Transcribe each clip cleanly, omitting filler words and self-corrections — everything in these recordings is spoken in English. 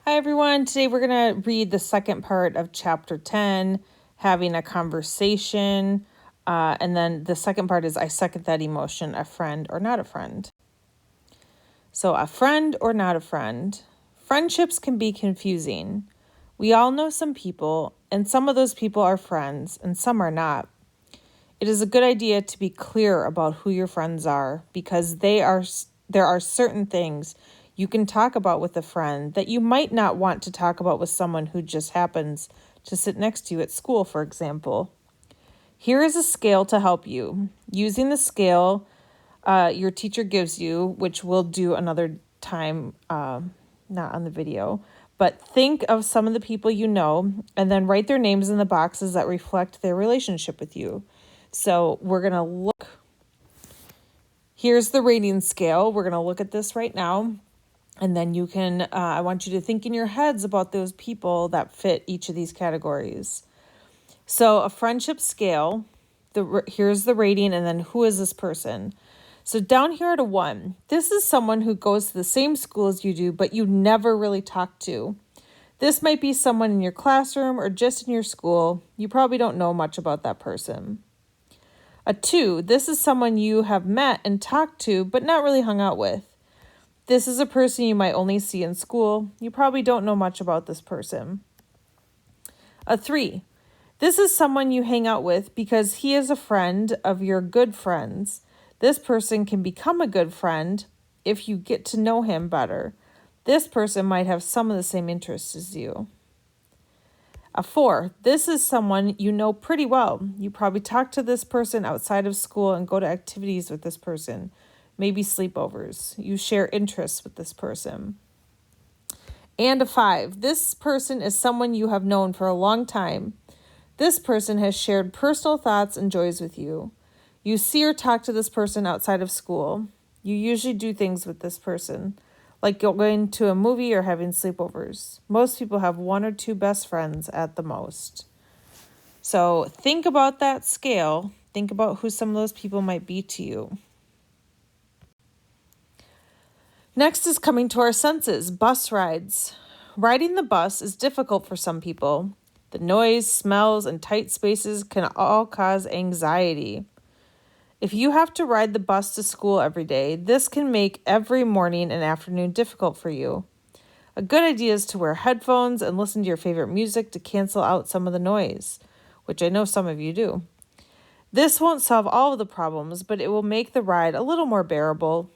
Hi everyone, today we're going to read the second part of chapter 10, having a conversation, and then the second part is I second that emotion, a friend or not a friend. So a friend or not a friend. Friendships can be confusing. We all know some people, and some of those people are friends, and some are not. It is a good idea to be clear about who your friends are, because there are certain things you can talk about with a friend that you might not want to talk about with someone who just happens to sit next to you at school, for example. Here is a scale to help you. Using the scale your teacher gives you, which we'll do another time, not on the video, but think of some of the people you know and then write their names in the boxes that reflect their relationship with you. So we're going to look. Here's the rating scale. We're going to look at this right now. And then you can, I want you to think in your heads about those people that fit each of these categories. So a friendship scale, here's the rating, and then who is this person? So down here at a 1, this is someone who goes to the same school as you do, but you never really talk to. This might be someone in your classroom or just in your school. You probably don't know much about that person. A 2, this is someone you have met and talked to, but not really hung out with. This is a person you might only see in school. You probably don't know much about this person. A 3, this is someone you hang out with because he is a friend of your good friends. This person can become a good friend if you get to know him better. This person might have some of the same interests as you. A 4, this is someone you know pretty well. You probably talk to this person outside of school and go to activities with this person. Maybe sleepovers. You share interests with this person. And a 5, this person is someone you have known for a long time. This person has shared personal thoughts and joys with you. You see or talk to this person outside of school. You usually do things with this person, like going to a movie or having sleepovers. Most people have 1 or 2 best friends at the most. So think about that scale. Think about who some of those people might be to you. Next is coming to our senses, bus rides. Riding the bus is difficult for some people. The noise, smells, and tight spaces can all cause anxiety. If you have to ride the bus to school every day, this can make every morning and afternoon difficult for you. A good idea is to wear headphones and listen to your favorite music to cancel out some of the noise, which I know some of you do. This won't solve all of the problems, but it will make the ride a little more bearable.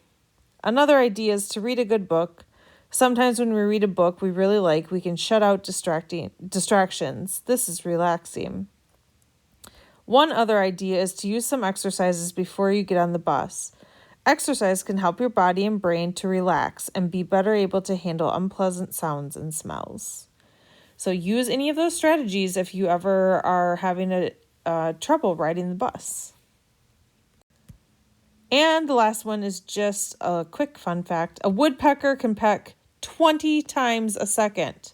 Another idea is to read a good book. Sometimes when we read a book we really like, we can shut out distractions. This is relaxing. One other idea is to use some exercises before you get on the bus. Exercise can help your body and brain to relax and be better able to handle unpleasant sounds and smells. So use any of those strategies if you ever are having trouble riding the bus. And the last one is just a quick fun fact. A woodpecker can peck 20 times a second.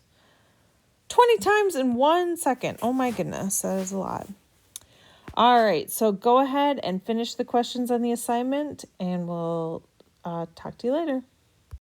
20 times in 1 second. Oh my goodness, that is a lot. All right, so go ahead and finish the questions on the assignment, and we'll talk to you later.